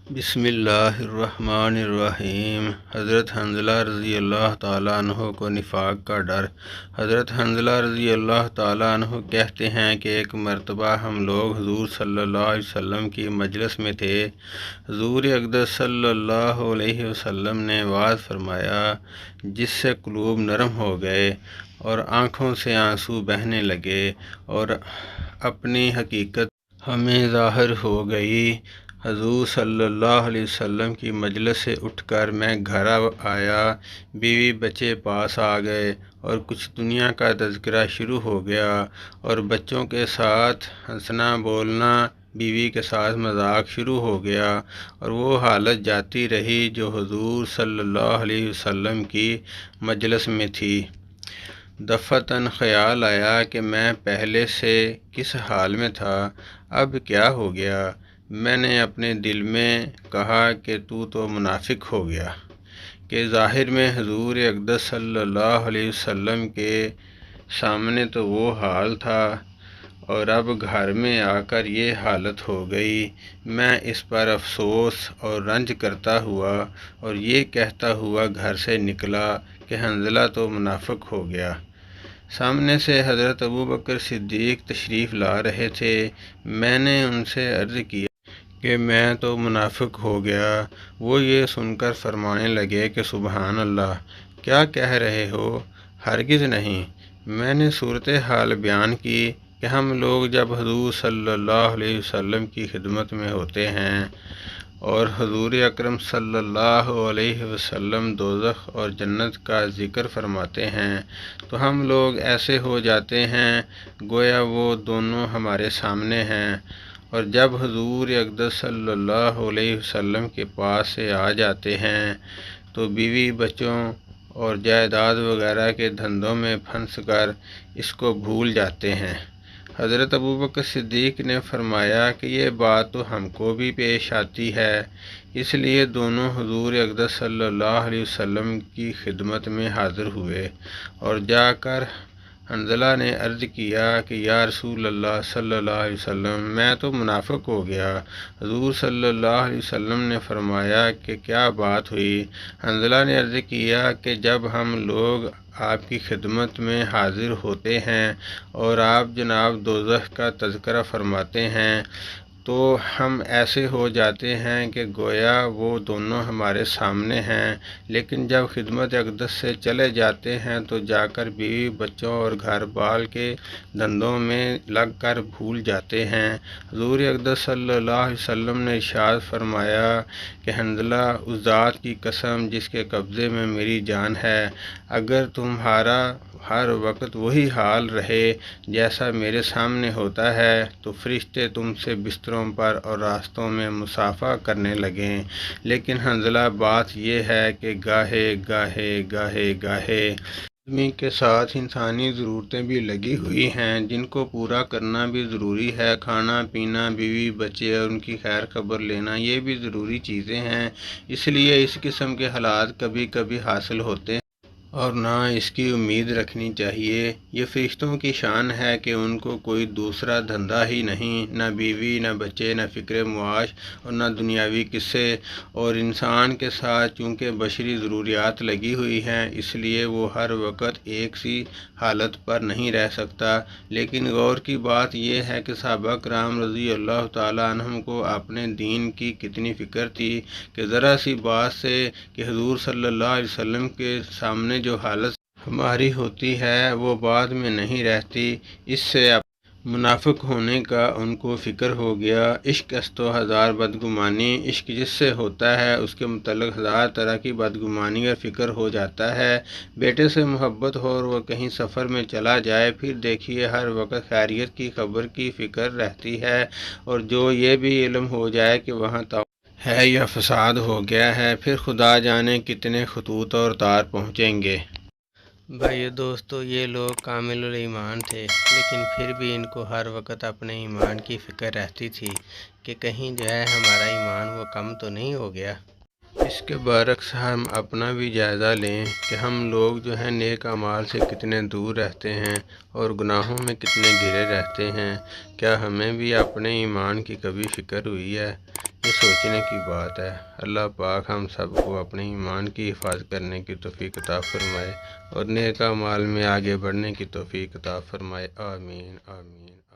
بسم اللہ الرحمن الرحیم۔ حضرت حنظلہ رضی اللہ تعالیٰ عنہ کو نفاق کا ڈر۔ حضرت حنظلہ رضی اللہ تعالیٰ عنہ کہتے ہیں کہ ایک مرتبہ ہم لوگ حضور صلی اللہ علیہ وسلم کی مجلس میں تھے۔ حضور اقدس صلی اللہ علیہ وسلم نے وعظ فرمایا جس سے قلوب نرم ہو گئے اور آنکھوں سے آنسو بہنے لگے اور اپنی حقیقت ہمیں ظاہر ہو گئی۔ حضور صلی اللہ علیہ وسلم کی مجلس سے اٹھ کر میں گھر آیا، بیوی بچے پاس آ گئے اور کچھ دنیا کا تذکرہ شروع ہو گیا اور بچوں کے ساتھ ہنسنا بولنا، بیوی کے ساتھ مذاق شروع ہو گیا اور وہ حالت جاتی رہی جو حضور صلی اللہ علیہ وسلم کی مجلس میں تھی۔ دفعتاً خیال آیا کہ میں پہلے سے کس حال میں تھا، اب کیا ہو گیا؟ میں نے اپنے دل میں کہا کہ تو منافق ہو گیا، کہ ظاہر میں حضور اقدس صلی اللہ علیہ وسلم کے سامنے تو وہ حال تھا اور اب گھر میں آ کر یہ حالت ہو گئی۔ میں اس پر افسوس اور رنج کرتا ہوا اور یہ کہتا ہوا گھر سے نکلا کہ حنظلہ تو منافق ہو گیا۔ سامنے سے حضرت ابوبکر صدیق تشریف لا رہے تھے۔ میں نے ان سے عرض کیا کہ میں تو منافق ہو گیا۔ وہ یہ سن کر فرمانے لگے کہ سبحان اللہ، کیا کہہ رہے ہو؟ ہرگز نہیں۔ میں نے صورتحال بیان کی کہ ہم لوگ جب حضور صلی اللہ علیہ وسلم کی خدمت میں ہوتے ہیں اور حضور اکرم صلی اللہ علیہ وسلم دوزخ اور جنت کا ذکر فرماتے ہیں تو ہم لوگ ایسے ہو جاتے ہیں گویا وہ دونوں ہمارے سامنے ہیں، اور جب حضور اقدس صلی اللہ علیہ وسلم کے پاس سے آ جاتے ہیں تو بیوی بچوں اور جائیداد وغیرہ کے دھندوں میں پھنس کر اس کو بھول جاتے ہیں۔ حضرت ابوبکر صدیق نے فرمایا کہ یہ بات تو ہم کو بھی پیش آتی ہے، اس لیے دونوں حضور اقدس صلی اللہ علیہ وسلم کی خدمت میں حاضر ہوئے اور جا کر حنظلہ نے عرض کیا کہ یا رسول اللہ صلی اللہ علیہ وسلم، میں تو منافق ہو گیا۔ حضور صلی اللہ علیہ وسلم نے فرمایا کہ کیا بات ہوئی؟ حنظلہ نے عرض کیا کہ جب ہم لوگ آپ کی خدمت میں حاضر ہوتے ہیں اور آپ جناب دوزخ کا تذکرہ فرماتے ہیں تو ہم ایسے ہو جاتے ہیں کہ گویا وہ دونوں ہمارے سامنے ہیں، لیکن جب خدمت اقدس سے چلے جاتے ہیں تو جا کر بیوی بچوں اور گھر بال کے دھندوں میں لگ کر بھول جاتے ہیں۔ حضور اقدس صلی اللہ علیہ وسلم نے ارشاد فرمایا کہ حنظلہ، اس ذات کی قسم جس کے قبضے میں میری جان ہے، اگر تمہارا ہر وقت وہی حال رہے جیسا میرے سامنے ہوتا ہے تو فرشتے تم سے بستروں پر اور راستوں میں مصافحہ کرنے لگیں، لیکن حنظلہ بات یہ ہے کہ گاہے گاہے آدمی کے ساتھ انسانی ضرورتیں بھی لگی ہوئی ہیں جن کو پورا کرنا بھی ضروری ہے۔ کھانا پینا، بیوی بچے اور ان کی خیر خبر لینا، یہ بھی ضروری چیزیں ہیں، اس لیے اس قسم کے حالات کبھی کبھی حاصل ہوتے ہیں اور نہ اس کی امید رکھنی چاہیے۔ یہ فرشتوں کی شان ہے کہ ان کو کوئی دوسرا دھندا ہی نہیں، نہ بیوی نہ بچے، نہ فکر معاش اور نہ دنیاوی قصے، اور انسان کے ساتھ چونکہ بشری ضروریات لگی ہوئی ہیں اس لیے وہ ہر وقت ایک سی حالت پر نہیں رہ سکتا۔ لیکن غور کی بات یہ ہے کہ صحابہ کرام رضی اللہ تعالیٰ عنہم کو اپنے دین کی کتنی فکر تھی کہ ذرا سی بات سے کہ حضور صلی اللہ علیہ وسلم کے سامنے جو حالت ہماری ہوتی ہے وہ بعد میں نہیں رہتی، اس سے منافق ہونے کا ان کو فکر ہو گیا۔ عشق است و ہزار بدگمانی، عشق جس سے ہوتا ہے اس کے متعلق ہزار طرح کی بدگمانی اور فکر ہو جاتا ہے۔ بیٹے سے محبت ہو اور وہ کہیں سفر میں چلا جائے، پھر دیکھیے ہر وقت خیریت کی خبر کی فکر رہتی ہے، اور جو یہ بھی علم ہو جائے کہ وہاں ہے یا فساد ہو گیا ہے، پھر خدا جانے کتنے خطوط اور تار پہنچیں گے۔ بھائیو دوستو، یہ لوگ کامل الایمان تھے، لیکن پھر بھی ان کو ہر وقت اپنے ایمان کی فکر رہتی تھی کہ کہیں جو ہے ہمارا ایمان وہ کم تو نہیں ہو گیا۔ اس کے برعکس ہم اپنا بھی جائزہ لیں کہ ہم لوگ جو ہیں نیک اعمال سے کتنے دور رہتے ہیں اور گناہوں میں کتنے گھرے رہتے ہیں۔ کیا ہمیں بھی اپنے ایمان کی کبھی فکر ہوئی ہے؟ یہ سوچنے کی بات ہے۔ اللہ پاک ہم سب کو اپنے ایمان کی حفاظت کرنے کی توفیق عطا فرمائے اور نیک اعمال میں آگے بڑھنے کی توفیق عطا فرمائے۔ آمین آمین۔